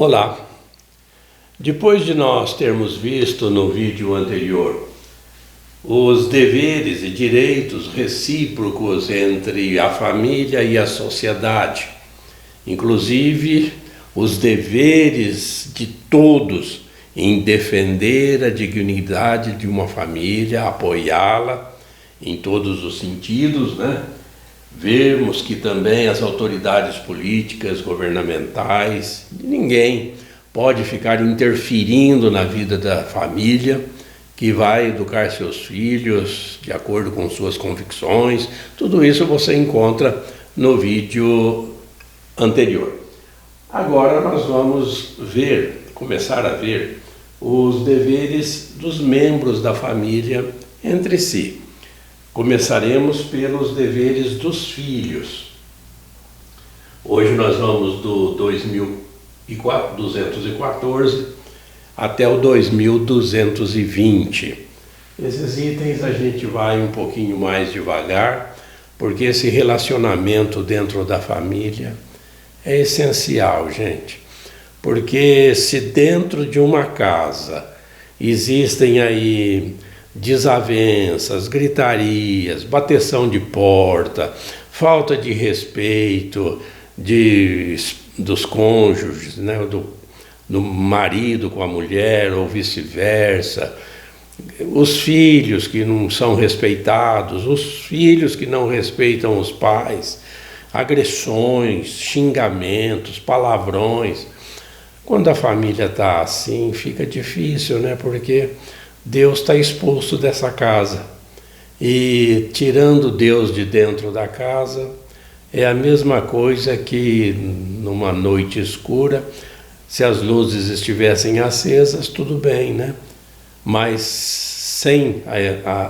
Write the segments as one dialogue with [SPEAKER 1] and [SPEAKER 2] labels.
[SPEAKER 1] Olá! Depois de nós termos visto no vídeo anterior os deveres e direitos recíprocos entre a família e a sociedade, inclusive os deveres de todos em defender a dignidade de uma família, apoiá-la em todos os sentidos, né? Vermos que também as autoridades políticas, governamentais, ninguém pode ficar interferindo na vida da família, que vai educar seus filhos de acordo com suas convicções. Tudo isso você encontra no vídeo anterior. Agora nós vamos começar a ver os deveres dos membros da família entre si. Começaremos pelos deveres dos filhos. Hoje nós vamos do 2214 até o 2220. Esses itens a gente vai um pouquinho mais devagar, porque esse relacionamento dentro da família é essencial, gente. Porque se dentro de uma casa existem aí desavenças, gritarias, bateção de porta, falta de respeito dos cônjuges, né, do marido com a mulher ou vice-versa, os filhos que não são respeitados, os filhos que não respeitam os pais, agressões, xingamentos, palavrões. Quando a família está assim, fica difícil, né, porque Deus está expulso dessa casa, e tirando Deus de dentro da casa é a mesma coisa que numa noite escura, se as luzes estivessem acesas, tudo bem, né? Mas sem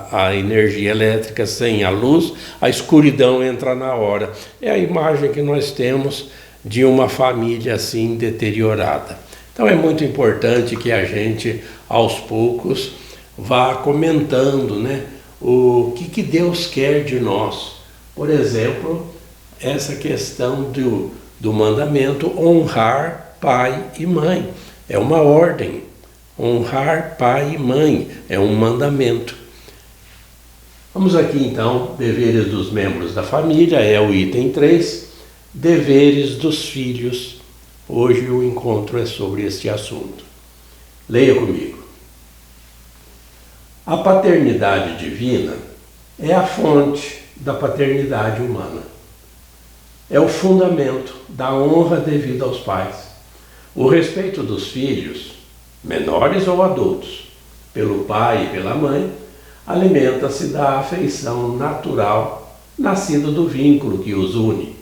[SPEAKER 1] a energia elétrica, sem a luz, a escuridão entra na hora. É a imagem que nós temos de uma família assim deteriorada. Então é muito importante que a gente, aos poucos, vá comentando, né, o que Deus quer de nós. Por exemplo, essa questão do mandamento honrar pai e mãe. É uma ordem. Honrar pai e mãe é um mandamento. Vamos aqui então, deveres dos membros da família, é o item 3, deveres dos filhos. Hoje o encontro é sobre este assunto. Leia comigo. A paternidade divina é a fonte da paternidade humana. É o fundamento da honra devida aos pais. O respeito dos filhos, menores ou adultos, pelo pai e pela mãe, alimenta-se da afeição natural nascida do vínculo que os une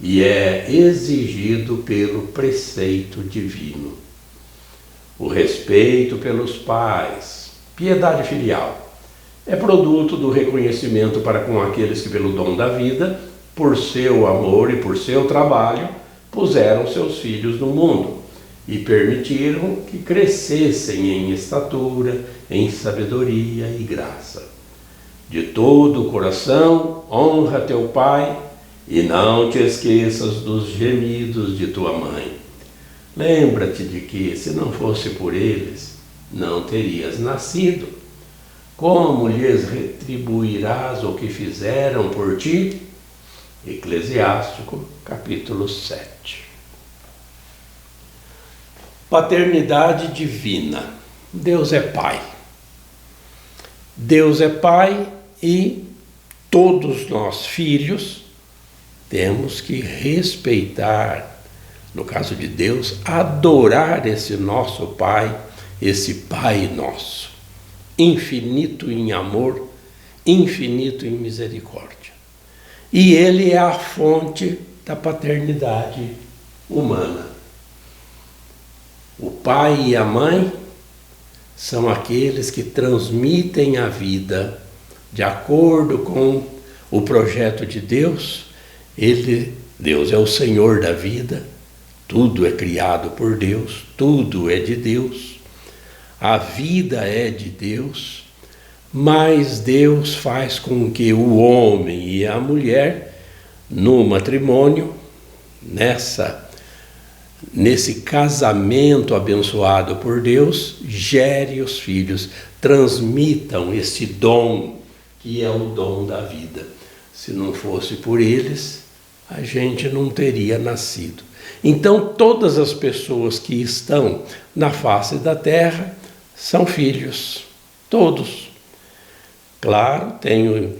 [SPEAKER 1] e é exigido pelo preceito divino. O respeito pelos pais, piedade filial, é produto do reconhecimento para com aqueles que, pelo dom da vida, por seu amor e por seu trabalho, puseram seus filhos no mundo e permitiram que crescessem em estatura, em sabedoria e graça. De todo o coração, honra teu pai e não te esqueças dos gemidos de tua mãe. Lembra-te de que, se não fosse por eles, não terias nascido. Como lhes retribuirás o que fizeram por ti? Eclesiástico, capítulo 7. Paternidade divina. Deus é Pai. Deus é Pai e todos nós, filhos, temos que respeitar, no caso de Deus, adorar esse nosso Pai, esse Pai nosso, infinito em amor, infinito em misericórdia. E Ele é a fonte da paternidade humana. O pai e a mãe são aqueles que transmitem a vida de acordo com o projeto de Deus. Deus é o Senhor da vida, tudo é criado por Deus, tudo é de Deus, a vida é de Deus, mas Deus faz com que o homem e a mulher, no matrimônio, nessa nesse casamento abençoado por Deus, gere os filhos, transmitam esse dom, que é o dom da vida. Se não fosse por eles, a gente não teria nascido. Então, todas as pessoas que estão na face da terra são filhos, todos. Claro, tenho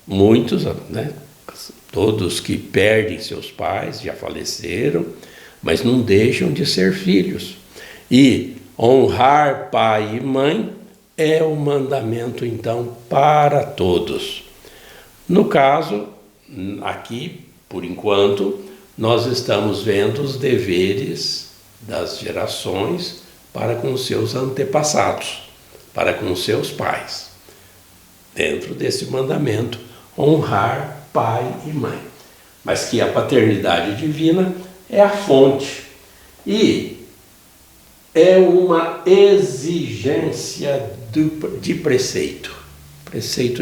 [SPEAKER 1] muitos, né? Todos que perdem seus pais, já faleceram, mas não deixam de ser filhos. E honrar pai e mãe é o mandamento, então, para todos. No caso, aqui, por enquanto, nós estamos vendo os deveres das gerações para com seus antepassados, para com seus pais. Dentro desse mandamento, honrar pai e mãe. Mas que a paternidade divina é a fonte e é uma exigência de preceito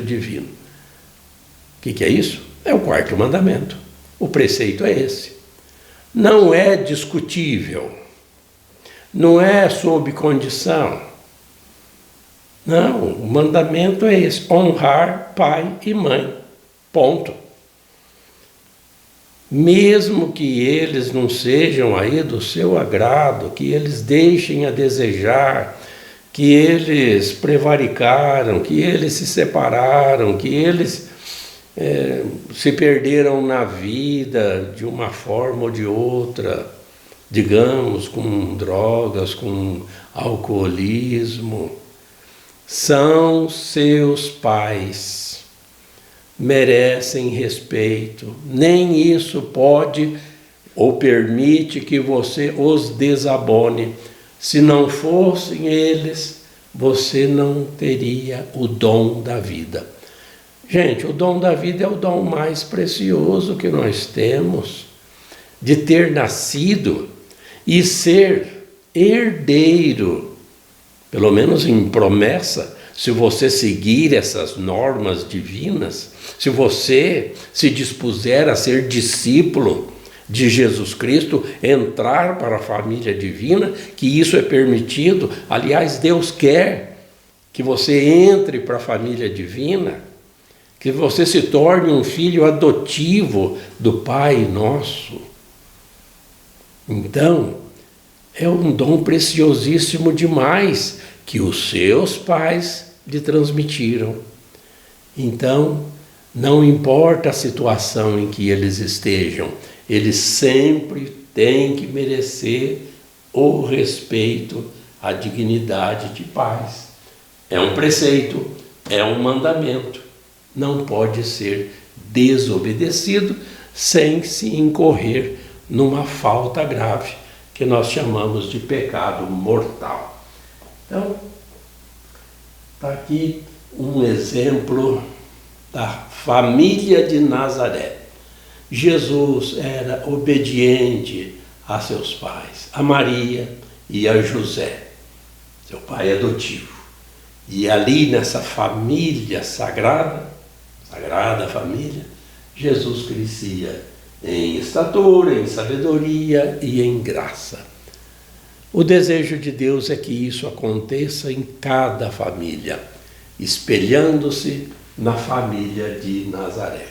[SPEAKER 1] divino. O que é isso? É o quarto mandamento. O preceito é esse. Não é discutível, não é sob condição. Não, o mandamento é esse: honrar pai e mãe. Ponto. Mesmo que eles não sejam aí do seu agrado, que eles deixem a desejar, que eles prevaricaram, que eles se separaram, que eles se perderam na vida de uma forma ou de outra, digamos, com drogas, com alcoolismo, são seus pais, merecem respeito. Nem isso pode ou permite que você os desabone. Se não fossem eles, você não teria o dom da vida. Gente, o dom da vida é o dom mais precioso que nós temos, de ter nascido e ser herdeiro, pelo menos em promessa. Se você seguir essas normas divinas, se você se dispuser a ser discípulo de Jesus Cristo, entrar para a família divina, que isso é permitido. Aliás, Deus quer que você entre para a família divina, que você se torne um filho adotivo do Pai Nosso. Então, é um dom preciosíssimo demais que os seus pais lhe transmitiram. Então, não importa a situação em que eles estejam, eles sempre têm que merecer o respeito, a dignidade de pais. É um preceito, é um mandamento. Não pode ser desobedecido sem se incorrer numa falta grave, que nós chamamos de pecado mortal. Então, está aqui um exemplo da família de Nazaré. Jesus era obediente a seus pais, a Maria e a José, seu pai adotivo. E ali nessa família sagrada família, Jesus crescia em estatura, em sabedoria e em graça. O desejo de Deus é que isso aconteça em cada família, espelhando-se na família de Nazaré.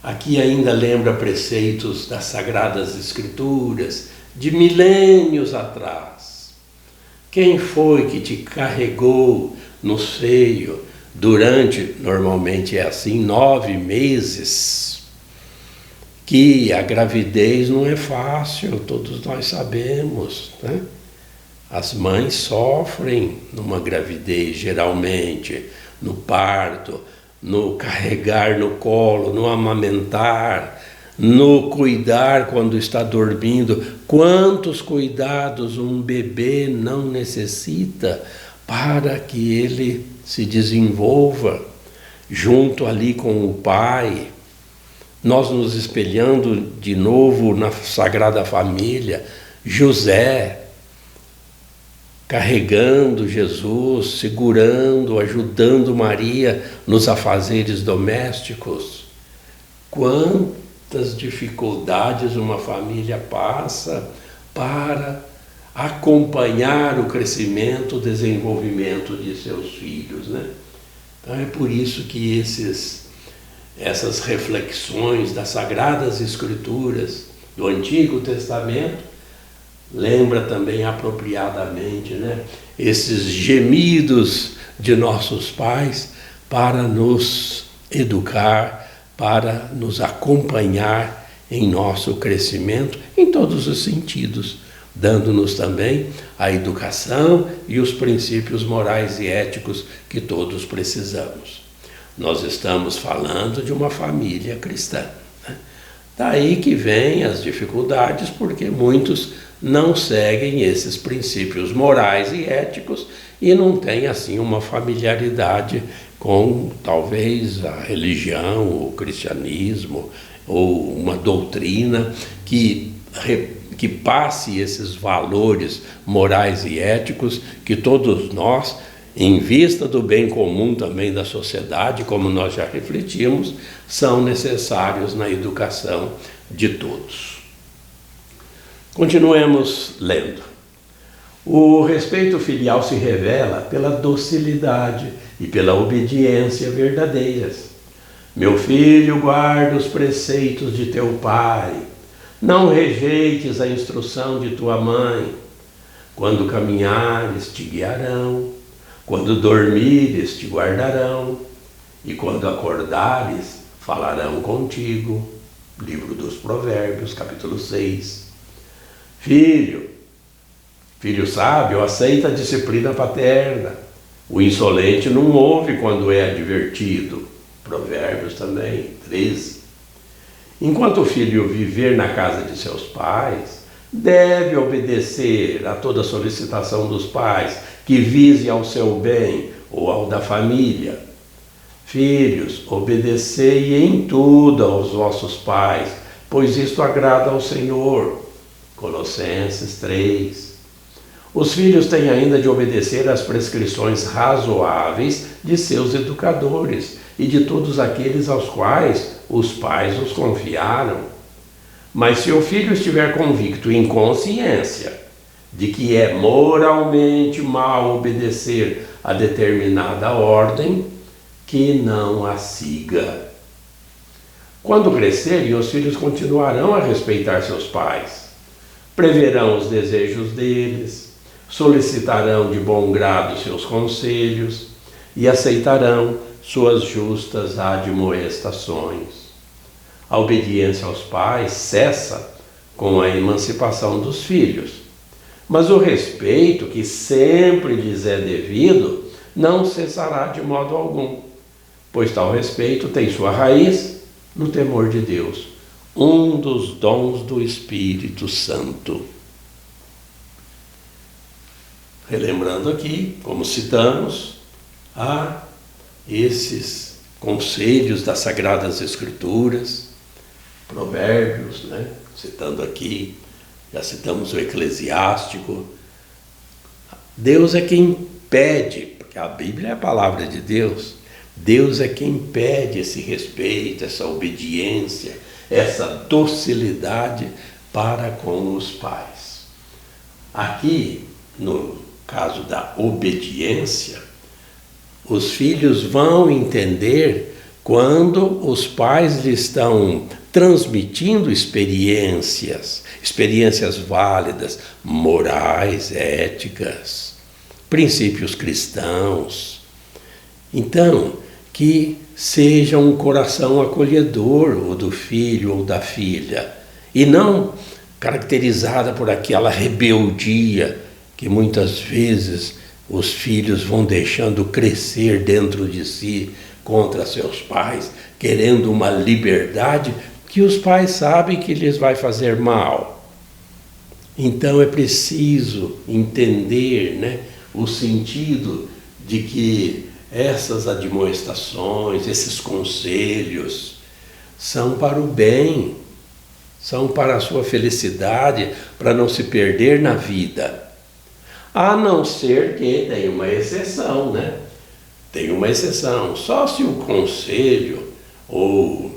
[SPEAKER 1] Aqui ainda lembra preceitos das Sagradas Escrituras, de milênios atrás. Quem foi que te carregou no seio durante, normalmente é assim, 9 meses? Que a gravidez não é fácil, todos nós sabemos, né? As mães sofrem numa gravidez, geralmente, no parto, no carregar no colo, no amamentar, no cuidar quando está dormindo. Quantos cuidados um bebê não necessita para que ele se desenvolva junto ali com o pai. Nós nos espelhando de novo na Sagrada Família, José carregando Jesus, segurando, ajudando Maria nos afazeres domésticos. Quantas dificuldades uma família passa para acompanhar o crescimento, o desenvolvimento de seus filhos, né? Então é por isso que essas reflexões das Sagradas Escrituras do Antigo Testamento lembra também apropriadamente, né, esses gemidos de nossos pais para nos educar, para nos acompanhar em nosso crescimento em todos os sentidos, dando-nos também a educação e os princípios morais e éticos que todos precisamos. Nós estamos falando de uma família cristã, né? Daí que vêm as dificuldades, porque muitos não seguem esses princípios morais e éticos e não têm assim uma familiaridade com talvez a religião, o cristianismo ou uma doutrina que passe esses valores morais e éticos que todos nós, em vista do bem comum também da sociedade, como nós já refletimos, são necessários na educação de todos. Continuemos lendo. O respeito filial se revela pela docilidade e pela obediência verdadeiras. Meu filho, guarda os preceitos de teu pai. Não rejeites a instrução de tua mãe. Quando caminhares, te guiarão. Quando dormires, te guardarão. E quando acordares, falarão contigo. Livro dos Provérbios, capítulo 6. Filho sábio aceita a disciplina paterna. O insolente não ouve quando é advertido. Provérbios também, 13. Enquanto o filho viver na casa de seus pais, deve obedecer a toda solicitação dos pais que vise ao seu bem ou ao da família. Filhos, obedecei em tudo aos vossos pais, pois isto agrada ao Senhor. Colossenses 3. Os filhos têm ainda de obedecer às prescrições razoáveis de seus educadores e de todos aqueles aos quais os pais os confiaram. Mas se o filho estiver convicto em consciência de que é moralmente mal obedecer a determinada ordem, que não a siga. Quando crescerem, os filhos continuarão a respeitar seus pais, preverão os desejos deles, solicitarão de bom grado seus conselhos e aceitarão suas justas admoestações. A obediência aos pais cessa com a emancipação dos filhos, mas o respeito que sempre lhes é devido não cessará de modo algum, pois tal respeito tem sua raiz no temor de Deus, um dos dons do Espírito Santo. Relembrando aqui, como citamos, a esses conselhos das Sagradas Escrituras, Provérbios, né? Citando aqui, já citamos o Eclesiástico. Deus é quem pede, porque a Bíblia é a palavra de Deus, Deus é quem pede esse respeito, essa obediência, essa docilidade para com os pais. Aqui, no caso da obediência, os filhos vão entender quando os pais lhe estão transmitindo experiências válidas, morais, éticas, princípios cristãos. Então, que seja um coração acolhedor, o do filho ou da filha, e não caracterizada por aquela rebeldia que muitas vezes os filhos vão deixando crescer dentro de si contra seus pais, querendo uma liberdade que os pais sabem que lhes vai fazer mal. Então é preciso entender, né, o sentido de que essas admoestações, esses conselhos são para o bem, são para a sua felicidade, para não se perder na vida. A não ser que tem uma exceção, né? Tem uma exceção. Só se o conselho ou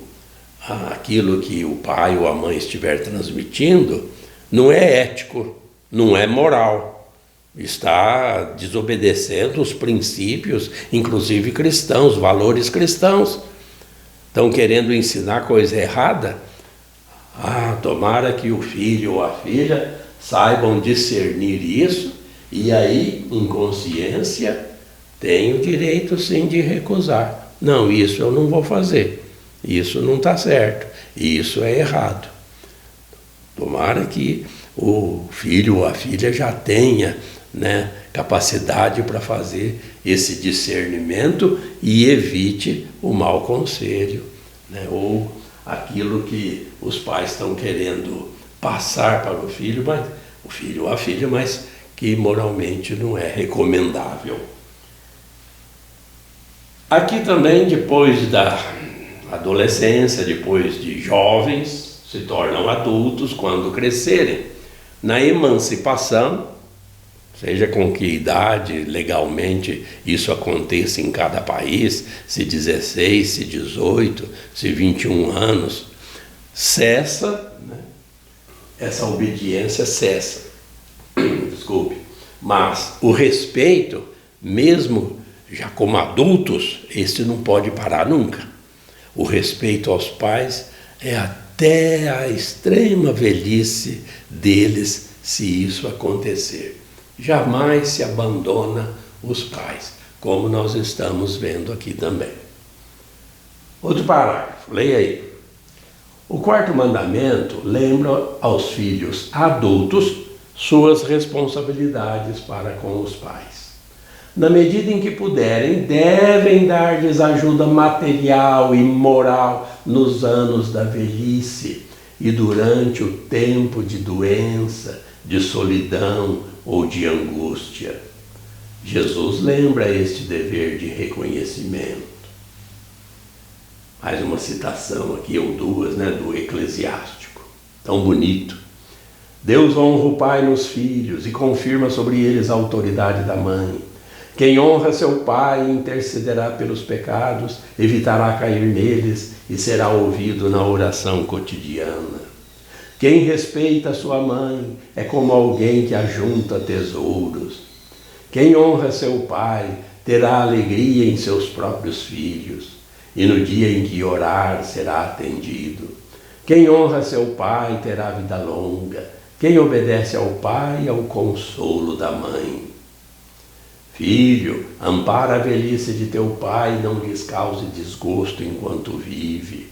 [SPEAKER 1] aquilo que o pai ou a mãe estiver transmitindo não é ético, não é moral. Está desobedecendo os princípios, inclusive cristãos, valores cristãos. Estão querendo ensinar coisa errada? Tomara que o filho ou a filha saibam discernir isso, e aí, em consciência, tem o direito sim de recusar. Não, isso eu não vou fazer, isso não está certo, isso é errado. Tomara que o filho ou a filha já tenha, né, capacidade para fazer esse discernimento e evite o mau conselho, né, ou aquilo que os pais estão querendo passar para o filho ou a filha, mas que moralmente não é recomendável. Aqui também, depois da adolescência, depois de jovens, se tornam adultos quando crescerem. Na emancipação, seja com que idade legalmente isso aconteça em cada país, se 16, se 18, se 21 anos, cessa, né? Essa obediência cessa. Desculpe. Mas o respeito, mesmo já como adultos, esse não pode parar nunca. O respeito aos pais é até a extrema velhice deles, se isso acontecer. Jamais se abandona os pais, como nós estamos vendo aqui também. Outro parágrafo, leia aí. O quarto mandamento lembra aos filhos adultos suas responsabilidades para com os pais. Na medida em que puderem, devem dar-lhes ajuda material e moral nos anos da velhice e durante o tempo de doença, de solidão ou de angústia. Jesus lembra este dever de reconhecimento. Mais uma citação aqui, ou duas, né, do Eclesiástico. Tão bonito. Deus honra o pai nos filhos e confirma sobre eles a autoridade da mãe. Quem honra seu pai intercederá pelos pecados, evitará cair neles e será ouvido na oração cotidiana. Quem respeita sua mãe é como alguém que ajunta tesouros. Quem honra seu pai terá alegria em seus próprios filhos, e no dia em que orar será atendido. Quem honra seu pai terá vida longa. Quem obedece ao pai é o consolo da mãe. Filho, ampara a velhice de teu pai e não lhes cause desgosto enquanto vive.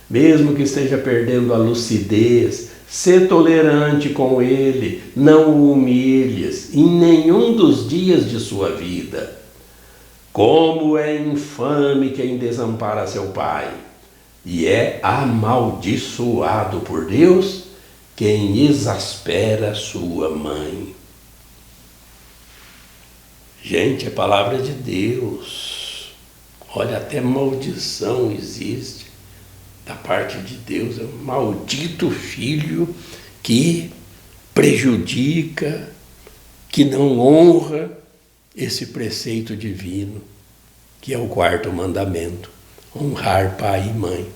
[SPEAKER 1] Mesmo que esteja perdendo a lucidez, sê tolerante com ele, não o humilhes em nenhum dos dias de sua vida. Como é infame quem desampara seu pai, e é amaldiçoado por Deus quem exaspera sua mãe. Gente, é palavra de Deus. Olha, até maldição existe da parte de Deus. É um maldito filho que prejudica, que não honra esse preceito divino, que é o quarto mandamento, honrar pai e mãe.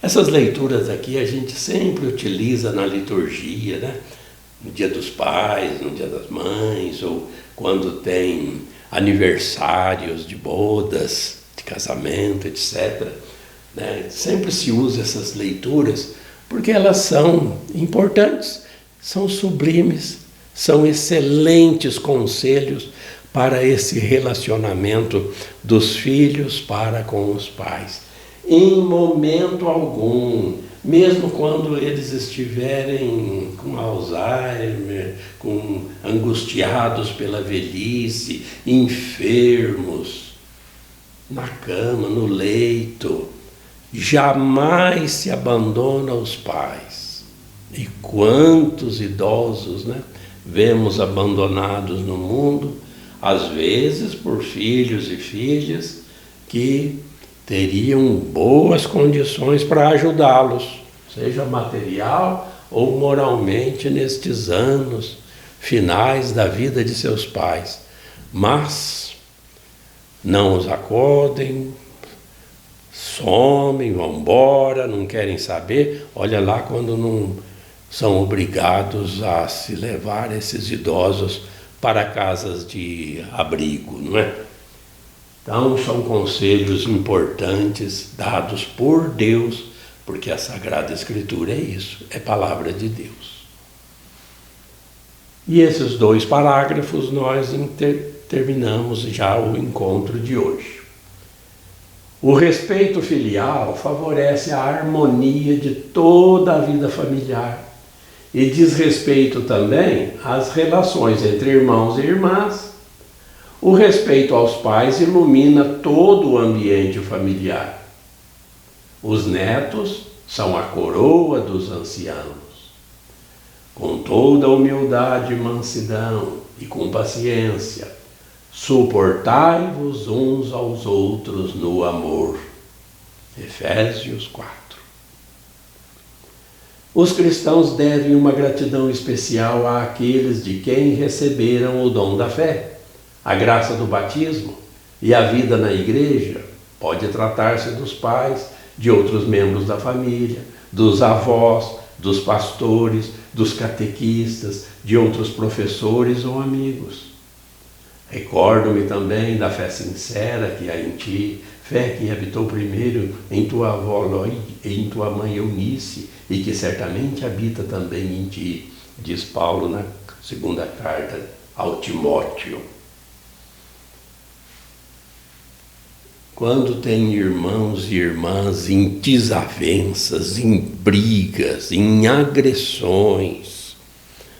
[SPEAKER 1] Essas leituras aqui a gente sempre utiliza na liturgia, né? No dia dos pais, no dia das mães, ou quando tem aniversários de bodas, de casamento, etc. Né? Sempre se usa essas leituras porque elas são importantes, são sublimes, são excelentes conselhos para esse relacionamento dos filhos para com os pais. Em momento algum, mesmo quando eles estiverem com Alzheimer, angustiados pela velhice, enfermos, na cama, no leito, jamais se abandona os pais. E quantos idosos, né, vemos abandonados no mundo, às vezes por filhos e filhas que teriam boas condições para ajudá-los, seja material ou moralmente, nestes anos finais da vida de seus pais. Mas não os acodem, somem, vão embora, não querem saber. Olha lá quando não são obrigados a se levar esses idosos para casas de abrigo, não é? Então, são conselhos importantes dados por Deus, porque a Sagrada Escritura é isso, é palavra de Deus. E esses 2 parágrafos nós terminamos já o encontro de hoje. O respeito filial favorece a harmonia de toda a vida familiar e diz respeito também às relações entre irmãos e irmãs. O respeito aos pais ilumina todo o ambiente familiar. Os netos são a coroa dos anciãos. Com toda humildade e mansidão e com paciência, suportai-vos uns aos outros no amor. Efésios 4. Os cristãos devem uma gratidão especial àqueles de quem receberam o dom da fé, a graça do batismo e a vida na igreja. Pode tratar-se dos pais, de outros membros da família, dos avós, dos pastores, dos catequistas, de outros professores ou amigos. Recordo-me também da fé sincera que há em ti, fé que habitou primeiro em tua avó Loi e em tua mãe Eunice, e que certamente habita também em ti, diz Paulo na 2ª carta ao Timóteo. Quando tem irmãos e irmãs em desavenças, em brigas, em agressões,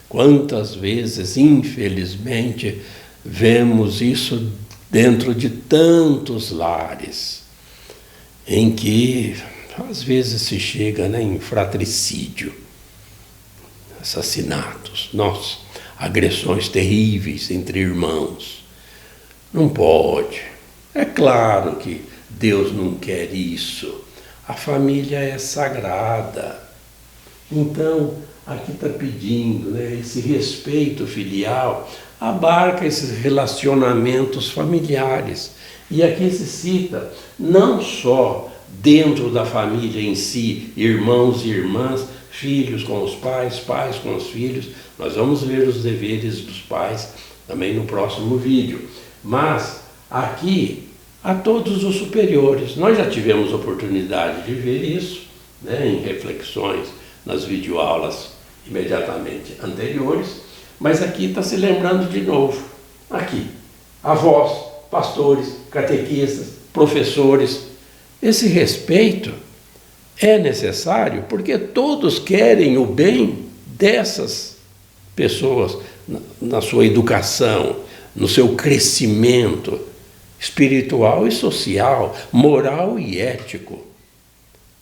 [SPEAKER 1] quantas vezes, infelizmente, vemos isso dentro de tantos lares, em que às vezes se chega em fratricídio, assassinatos, agressões terríveis entre irmãos. Não pode. É claro que Deus não quer isso. A família é sagrada. Então, aqui está pedindo, esse respeito filial abarca esses relacionamentos familiares. E aqui se cita não só dentro da família em si, irmãos e irmãs, filhos com os pais, pais com os filhos. Nós vamos ver os deveres dos pais também no próximo vídeo. Mas aqui, a todos os superiores. Nós já tivemos oportunidade de ver isso, em reflexões nas videoaulas imediatamente anteriores, mas aqui está se lembrando de novo. Aqui, avós, pastores, catequistas, professores. Esse respeito é necessário porque todos querem o bem dessas pessoas na sua educação, no seu crescimento espiritual e social, moral e ético.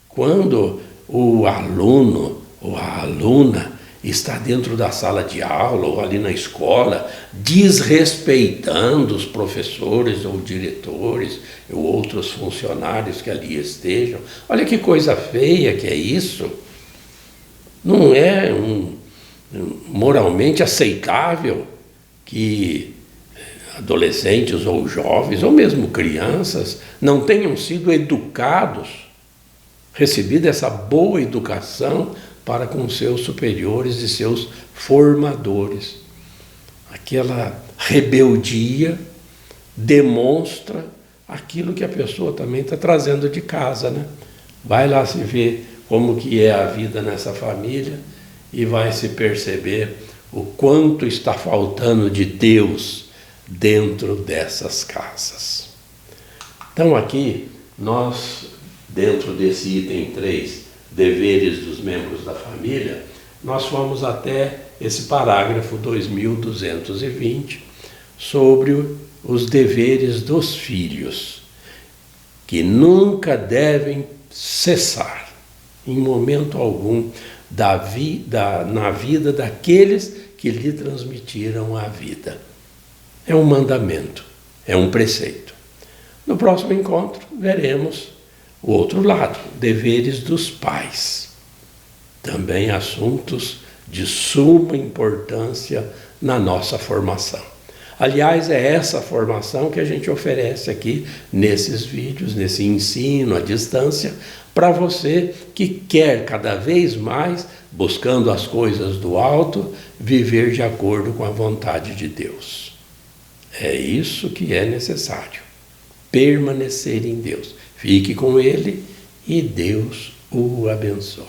[SPEAKER 1] Quando o aluno ou a aluna está dentro da sala de aula ou ali na escola, desrespeitando os professores ou diretores ou outros funcionários que ali estejam, olha que coisa feia que é isso. Não é moralmente aceitável que adolescentes ou jovens, ou mesmo crianças, não tenham sido educados, recebido essa boa educação para com seus superiores e seus formadores. Aquela rebeldia demonstra aquilo que a pessoa também está trazendo de casa, Vai lá se ver como que é a vida nessa família e vai se perceber o quanto está faltando de Deus dentro dessas casas. Então aqui, nós, dentro desse item 3, deveres dos membros da família, nós fomos até esse parágrafo 2220 sobre os deveres dos filhos, que nunca devem cessar, em momento algum, na vida daqueles que lhe transmitiram a vida. É um mandamento, é um preceito. No próximo encontro, veremos o outro lado, deveres dos pais. Também assuntos de suma importância na nossa formação. Aliás, é essa formação que a gente oferece aqui nesses vídeos, nesse ensino à distância, para você que quer cada vez mais, buscando as coisas do alto, viver de acordo com a vontade de Deus. É isso que é necessário. Permanecer em Deus. Fique com Ele e Deus o abençoe.